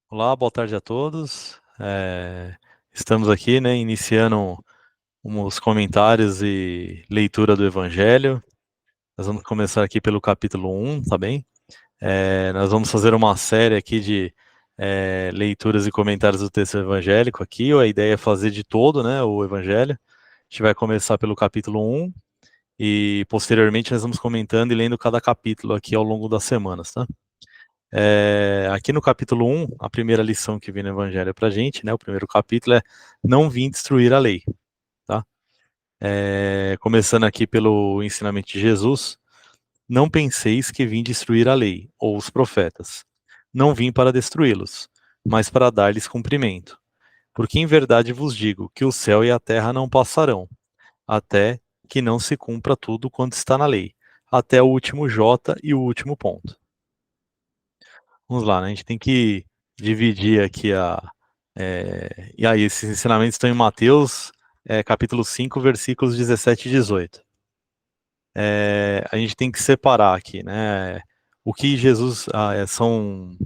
Olá, boa tarde a todos. Estamos aqui, né, iniciando os comentários e leitura do Evangelho. Nós vamos começar aqui pelo capítulo 1, tá bem? Nós vamos fazer uma série aqui de leituras e comentários do texto evangélico aqui. A ideia é fazer de todo, né, o Evangelho. A gente vai começar pelo capítulo 1 e posteriormente nós vamos comentando e lendo cada capítulo aqui ao longo das semanas, tá? Aqui no capítulo 1, a primeira lição que vem no Evangelho para a gente, né, o primeiro capítulo é não vim destruir a lei, tá? Começando aqui pelo ensinamento de Jesus, não penseis que vim destruir a lei, ou os profetas. Não vim para destruí-los, mas para dar-lhes cumprimento. Porque em verdade vos digo que o céu e a terra não passarão, até que não se cumpra tudo quanto está na lei, até o último J e o último ponto. Vamos lá, né? A gente tem que dividir aqui e aí, esses ensinamentos estão em Mateus, capítulo 5, versículos 17 e 18. A gente tem que separar aqui, né? O que Jesus... são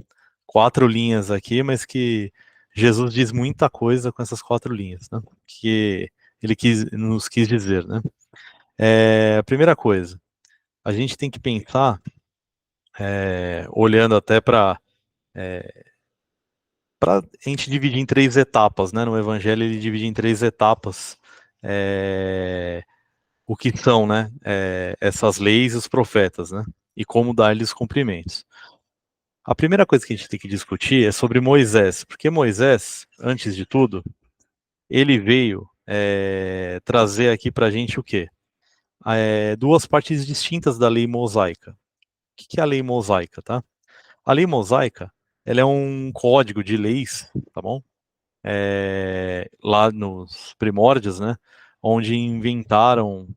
4 linhas aqui, mas que Jesus diz muita coisa com essas 4 linhas, né? Que ele nos quis dizer, né? A primeira coisa, a gente tem que pensar, olhando até para a gente dividir em 3 etapas, né? No Evangelho ele divide em 3 etapas o que são, né? Essas leis e os profetas, né? E como dar-lhes cumprimentos. A primeira coisa que a gente tem que discutir é sobre Moisés, porque Moisés, antes de tudo, ele veio trazer aqui para a gente o quê? Duas partes distintas da lei mosaica. O que é a lei mosaica, tá? A lei mosaica, ela é um código de leis, tá bom? Lá nos primórdios, né, onde inventaram,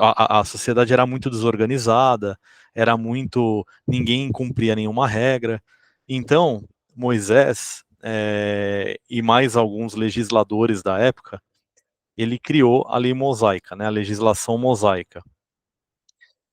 a sociedade era muito desorganizada, ninguém cumpria nenhuma regra, então Moisés e mais alguns legisladores da época, ele criou a lei mosaica, né, a legislação mosaica.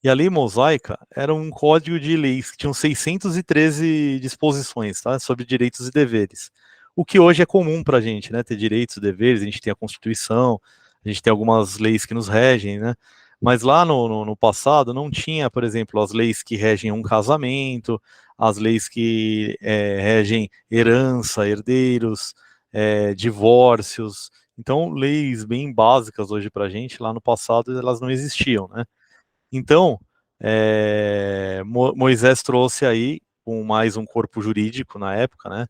E a lei mosaica era um código de leis que tinham 613 disposições, tá, sobre direitos e deveres. O que hoje é comum para a gente, né, ter direitos e deveres, a gente tem a Constituição, a gente tem algumas leis que nos regem, né, mas lá no passado não tinha, por exemplo, as leis que regem um casamento, as leis que regem herança, herdeiros, divórcios. Então, leis bem básicas hoje para a gente, lá no passado elas não existiam, né. Então, Moisés trouxe aí, com mais um corpo jurídico na época, né,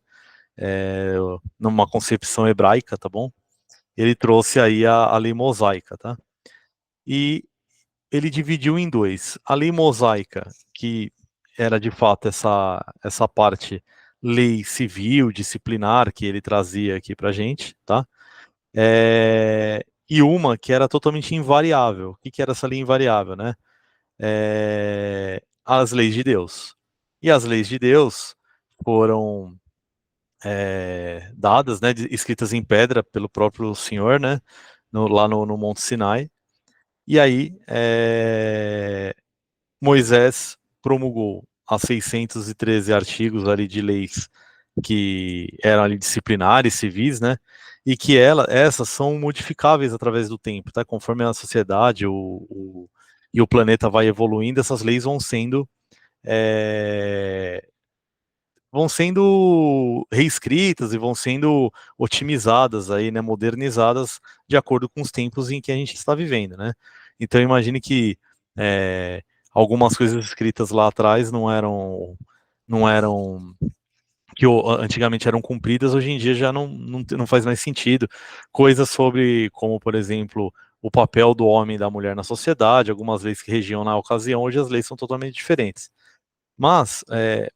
numa concepção hebraica, tá bom? Ele trouxe aí a lei mosaica, tá? E ele dividiu em 2. A lei mosaica, que era de fato essa parte lei civil, disciplinar, que ele trazia aqui pra gente, tá? E uma que era totalmente invariável. O que era essa lei invariável, né? As leis de Deus. E as leis de Deus foram dadas, né, escritas em pedra pelo próprio Senhor, né, lá no Monte Sinai. E aí Moisés promulgou as 613 artigos ali de leis que eram ali disciplinares, civis, né, e que essas são modificáveis através do tempo, tá? Conforme a sociedade e o planeta vai evoluindo, essas leis é, vão sendo reescritas e vão sendo otimizadas aí, né, modernizadas de acordo com os tempos em que a gente está vivendo, né? Então imagine que algumas coisas escritas lá atrás não eram que antigamente eram cumpridas, hoje em dia já não faz mais sentido. Coisas sobre, como por exemplo, o papel do homem e da mulher na sociedade, algumas leis que regiam na ocasião, hoje as leis são totalmente diferentes. Mas,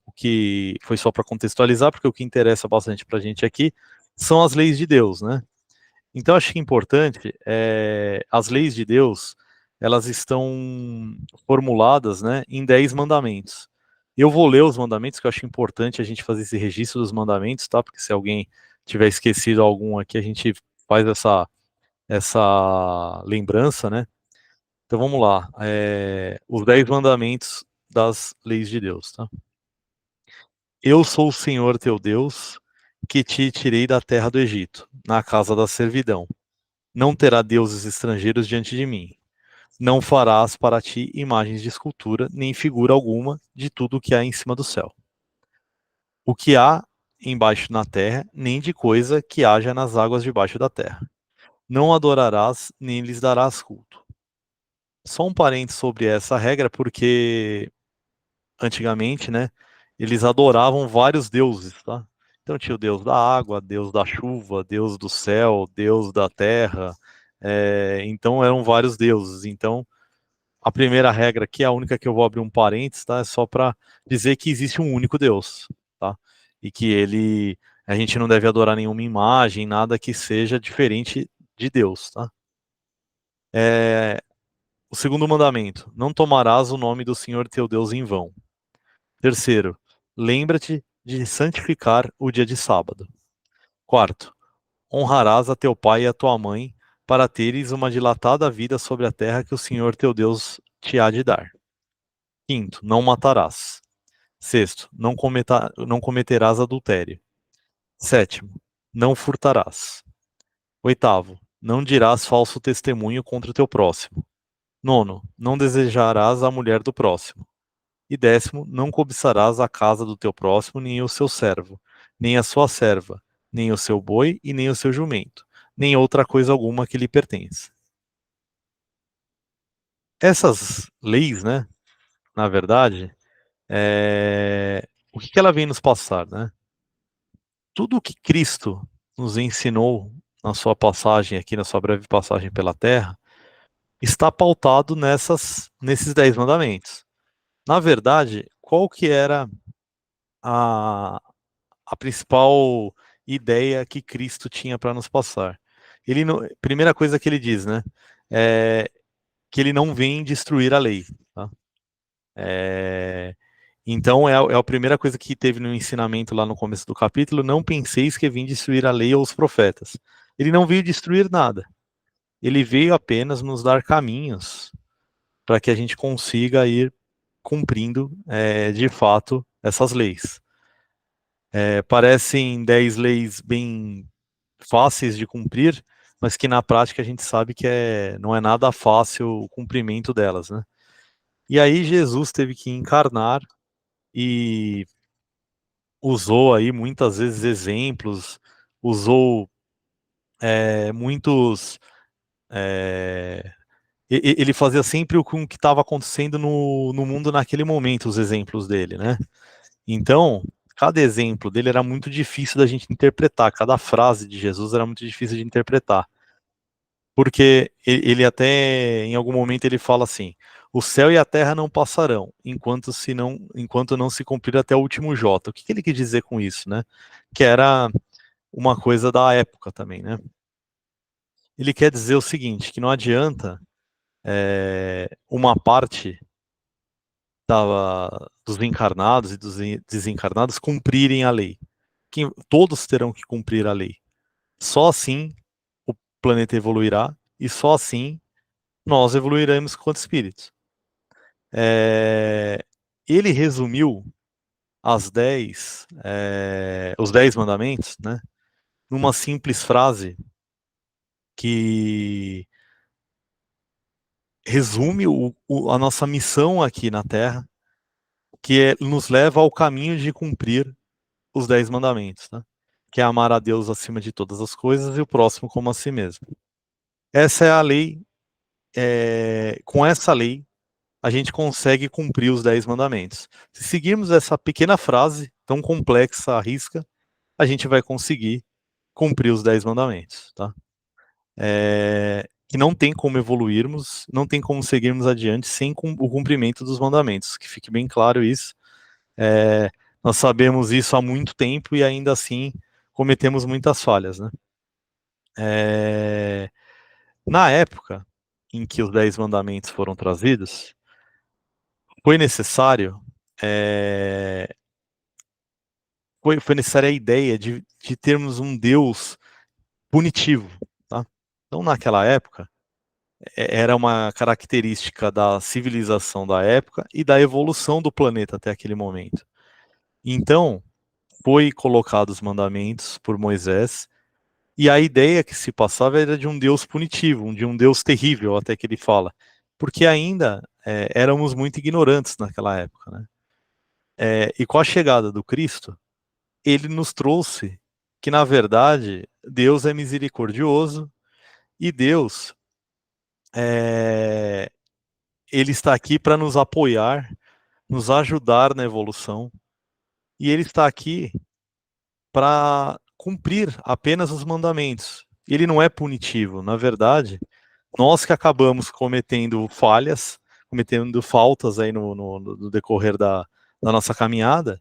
o que foi só para contextualizar, porque o que interessa bastante para a gente aqui são as leis de Deus, né? Então, acho que é importante, as leis de Deus, elas estão formuladas, né, em 10 mandamentos. Eu vou ler os mandamentos, que eu acho importante a gente fazer esse registro dos mandamentos, tá? Porque se alguém tiver esquecido algum aqui, a gente faz essa lembrança, né? Então, vamos lá. Os 10 mandamentos das leis de Deus, tá? Eu sou o Senhor teu Deus, que te tirei da terra do Egito, na casa da servidão. Não terá deuses estrangeiros diante de mim. Não farás para ti imagens de escultura, nem figura alguma de tudo o que há em cima do céu. O que há embaixo na terra, nem de coisa que haja nas águas debaixo da terra. Não adorarás, nem lhes darás culto. Só um parênteses sobre essa regra, porque antigamente, né, eles adoravam vários deuses, tá? Então tinha o deus da água, deus da chuva, deus do céu, deus da terra, então eram vários deuses. Então, a primeira regra, que é a única que eu vou abrir um parênteses, tá? É só para dizer que existe um único Deus, tá? E que a gente não deve adorar nenhuma imagem, nada que seja diferente de Deus, tá? O segundo mandamento: não tomarás o nome do Senhor teu Deus em vão. Terceiro, lembra-te de santificar o dia de sábado. Quarto, honrarás a teu pai e a tua mãe, para teres uma dilatada vida sobre a terra que o Senhor teu Deus te há de dar. Quinto, não matarás. Sexto, não cometerás adultério. Sétimo, não furtarás. Oitavo, não dirás falso testemunho contra o teu próximo. Nono, não desejarás a mulher do próximo. E décimo, não cobiçarás a casa do teu próximo, nem o seu servo, nem a sua serva, nem o seu boi e nem o seu jumento, nem outra coisa alguma que lhe pertence. Essas leis, né, na verdade, o que ela vem nos passar, né? Tudo o que Cristo nos ensinou na sua passagem aqui, na sua breve passagem pela Terra, está pautado nesses 10 mandamentos. Na verdade, qual que era a, a principal ideia que Cristo tinha para nos passar? Primeira coisa que ele diz, né, é que ele não vem destruir a lei. Tá? Então é a primeira coisa que teve no ensinamento lá no começo do capítulo: não penseis que vim destruir a lei ou os profetas. Ele não veio destruir nada. Ele veio apenas nos dar caminhos para que a gente consiga ir cumprindo de fato essas leis. Parecem 10 leis bem fáceis de cumprir, mas que na prática a gente sabe que não é nada fácil o cumprimento delas, né? E aí Jesus teve que encarnar e usou aí muitas vezes exemplos, usou muitos. Ele fazia sempre o que estava acontecendo no mundo naquele momento, os exemplos dele, né? Então, cada exemplo dele era muito difícil da gente interpretar, cada frase de Jesus era muito difícil de interpretar. Porque ele até, em algum momento, ele fala assim: o céu e a terra não passarão, enquanto não se cumprir até o último jota. O que ele quis dizer com isso, né? Que era uma coisa da época também, né? Ele quer dizer o seguinte, que não adianta uma parte dos encarnados e dos desencarnados cumprirem a lei. Todos terão que cumprir a lei. Só assim o planeta evoluirá e só assim nós evoluiremos quanto espíritos. Ele resumiu os 10 mandamentos, né, numa simples frase que resume a nossa missão aqui na Terra, que nos leva ao caminho de cumprir os 10 mandamentos, né, que é amar a Deus acima de todas as coisas e o próximo como a si mesmo. Essa é a lei. Com essa lei, a gente consegue cumprir os 10 mandamentos. Se seguirmos essa pequena frase, tão complexa à risca, a gente vai conseguir cumprir os 10 mandamentos. Tá? Que não tem como evoluirmos, não tem como seguirmos adiante sem o cumprimento dos mandamentos. Que fique bem claro isso. Nós sabemos isso há muito tempo e ainda assim cometemos muitas falhas. Né? Na época em que os 10 mandamentos foram trazidos, foi necessário foi necessária a ideia de termos um Deus punitivo. Tá? Então, naquela época, era uma característica da civilização da época e da evolução do planeta até aquele momento. Então, foi colocado os mandamentos por Moisés, e a ideia que se passava era de um Deus punitivo, de um Deus terrível, até que ele fala, porque ainda éramos muito ignorantes naquela época, né? E com a chegada do Cristo, ele nos trouxe que, na verdade, Deus é misericordioso e Deus, ele está aqui para nos apoiar, nos ajudar na evolução, e ele está aqui para cumprir apenas os mandamentos. Ele não é punitivo, na verdade, nós que acabamos cometendo falhas, cometendo faltas aí no decorrer da nossa caminhada,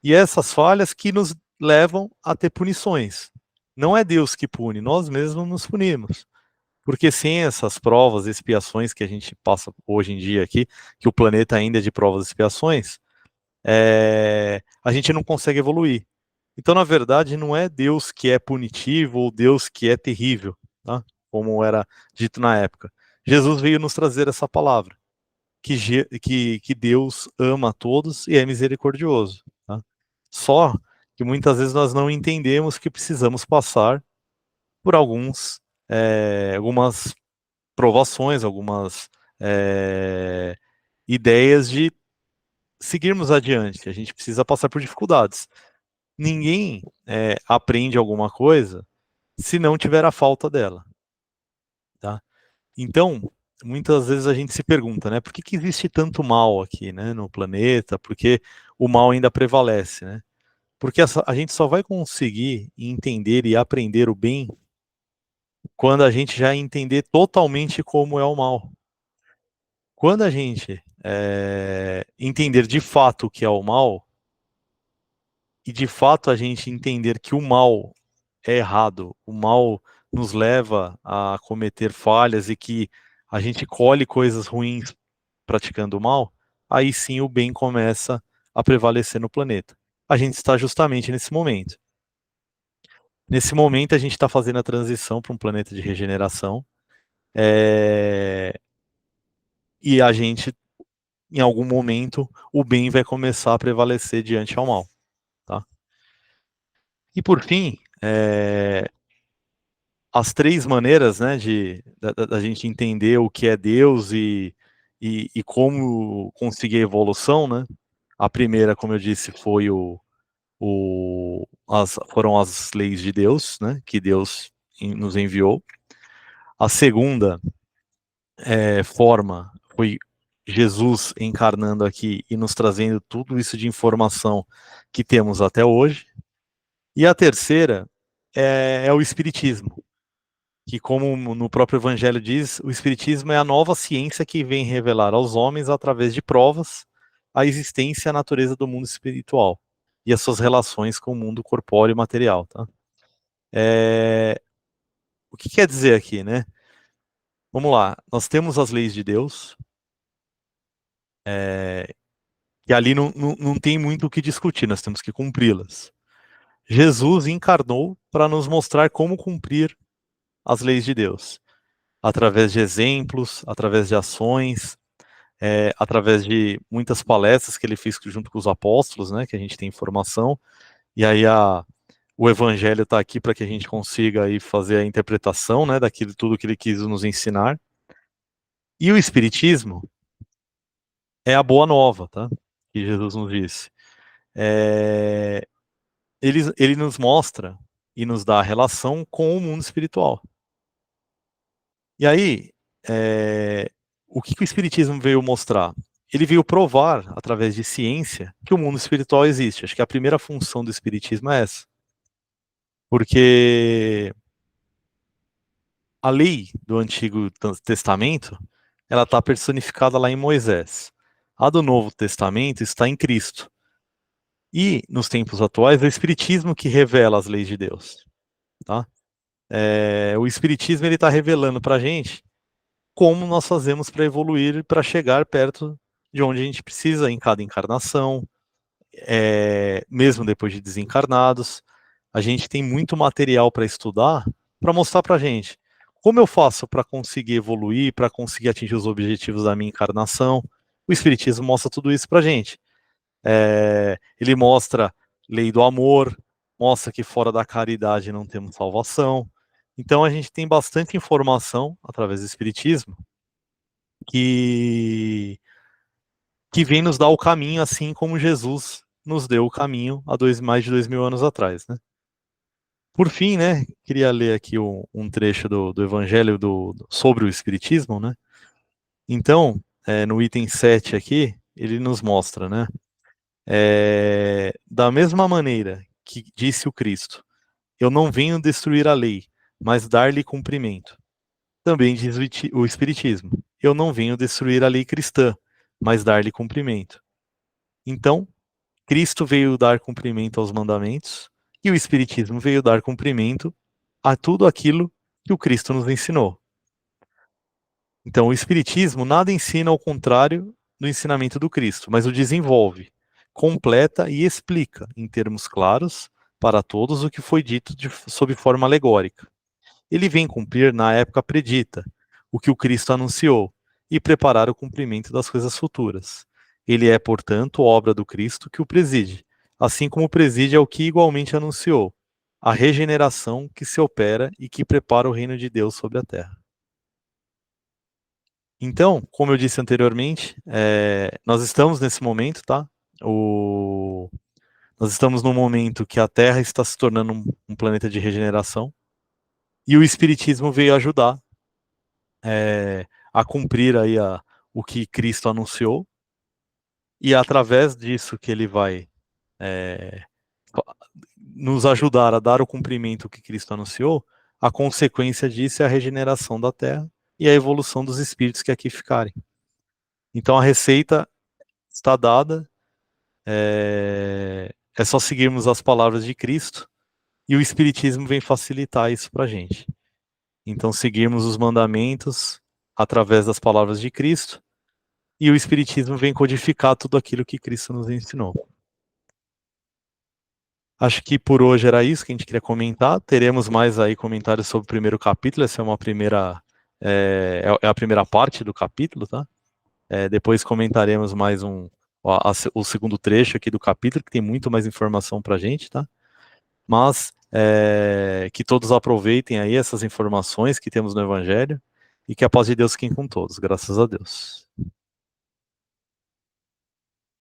e essas falhas que nos levam a ter punições. Não é Deus que pune, nós mesmos nos punimos. Porque sem essas provas, expiações que a gente passa hoje em dia aqui, que o planeta ainda é de provas e expiações, a gente não consegue evoluir. Então, na verdade, não é Deus que é punitivo ou Deus que é terrível, tá? Como era dito na época. Jesus veio nos trazer essa palavra, que Deus ama a todos e é misericordioso. Tá? Só que muitas vezes nós não entendemos que precisamos passar por algumas provações, algumas ideias de seguirmos adiante. A gente precisa passar por dificuldades. Ninguém aprende alguma coisa se não tiver a falta dela. Tá? Então, muitas vezes a gente se pergunta, né, por que existe tanto mal aqui, né, no planeta? Por que o mal ainda prevalece, né? Porque a gente só vai conseguir entender e aprender o bem quando a gente já entender totalmente como é o mal. Quando a gente entender de fato o que é o mal, e de fato a gente entender que o mal é errado, o mal nos leva a cometer falhas e que a gente colhe coisas ruins praticando o mal, aí sim o bem começa a prevalecer no planeta. A gente está justamente nesse momento. Nesse momento a gente está fazendo a transição para um planeta de regeneração, e a gente, em algum momento, o bem vai começar a prevalecer diante ao mal. Tá? E por fim, as três maneiras, né, da gente entender o que é Deus e como conseguir a evolução, né? A primeira, como eu disse, foi foram as leis de Deus, né, que Deus nos enviou. A segunda forma foi Jesus encarnando aqui e nos trazendo tudo isso de informação que temos até hoje. E a terceira é o Espiritismo, que, como no próprio Evangelho diz, o Espiritismo é a nova ciência que vem revelar aos homens, através de provas, a existência e a natureza do mundo espiritual e as suas relações com o mundo corpóreo e material. Tá? O que quer dizer aqui, né? Vamos lá, nós temos as leis de Deus, e ali não tem muito o que discutir, nós temos que cumpri-las. Jesus encarnou para nos mostrar como cumprir as leis de Deus, através de exemplos, através de ações, através de muitas palestras que ele fez junto com os apóstolos, né, que a gente tem informação, e aí o Evangelho está aqui para que a gente consiga aí fazer a interpretação, né, daquilo tudo que ele quis nos ensinar. E o Espiritismo é a boa nova, tá? Que Jesus nos disse. Ele nos mostra e nos dá a relação com o mundo espiritual. E aí, o que o Espiritismo veio mostrar? Ele veio provar, através de ciência, que o mundo espiritual existe. Acho que a primeira função do Espiritismo é essa. Porque a lei do Antigo Testamento, ela está personificada lá em Moisés. A do Novo Testamento está em Cristo. E, nos tempos atuais, é o Espiritismo que revela as leis de Deus. Tá? O Espiritismo está revelando para a gente como nós fazemos para evoluir, para chegar perto de onde a gente precisa em cada encarnação, mesmo depois de desencarnados. A gente tem muito material para estudar, para mostrar para a gente como eu faço para conseguir evoluir, para conseguir atingir os objetivos da minha encarnação. O Espiritismo mostra tudo isso para a gente. Ele mostra lei do amor, mostra que fora da caridade não temos salvação. Então a gente tem bastante informação através do Espiritismo que, que vem nos dar o caminho, assim como Jesus nos deu o caminho há mais de 2000 anos atrás, né? Por fim, né, queria ler aqui um trecho do Evangelho sobre o Espiritismo, né? Então, no item 7 aqui, ele nos mostra, né? Da mesma maneira que disse o Cristo, eu não venho destruir a lei, mas dar-lhe cumprimento. Também diz o Espiritismo, eu não venho destruir a lei cristã, mas dar-lhe cumprimento. Então, Cristo veio dar cumprimento aos mandamentos e o Espiritismo veio dar cumprimento a tudo aquilo que o Cristo nos ensinou. Então, o Espiritismo nada ensina ao contrário do ensinamento do Cristo, mas o desenvolve, completa e explica, em termos claros, para todos o que foi dito sob forma alegórica. Ele vem cumprir na época predita, o que o Cristo anunciou, e preparar o cumprimento das coisas futuras. Ele é, portanto, obra do Cristo que o preside, assim como preside ao que igualmente anunciou, a regeneração que se opera e que prepara o reino de Deus sobre a terra. Então, como eu disse anteriormente, nós estamos nesse momento, tá? Nós estamos num momento que a Terra está se tornando um planeta de regeneração e o Espiritismo veio ajudar a cumprir aí o que Cristo anunciou e através disso que ele vai é, nos ajudar a dar o cumprimento que Cristo anunciou, a consequência disso é a regeneração da Terra e a evolução dos espíritos que aqui ficarem. Então a receita está dada, é só seguirmos as palavras de Cristo e o Espiritismo vem facilitar isso para a gente. Então seguirmos os mandamentos através das palavras de Cristo e o Espiritismo vem codificar tudo aquilo que Cristo nos ensinou. Acho que por hoje era isso que a gente queria comentar. Teremos mais aí comentários sobre o primeiro capítulo. Essa é uma primeira é a primeira parte do capítulo, tá? Depois comentaremos mais o segundo trecho aqui do capítulo, que tem muito mais informação para a gente, tá? Mas que todos aproveitem aí essas informações que temos no Evangelho e que a paz de Deus fique com todos, graças a Deus.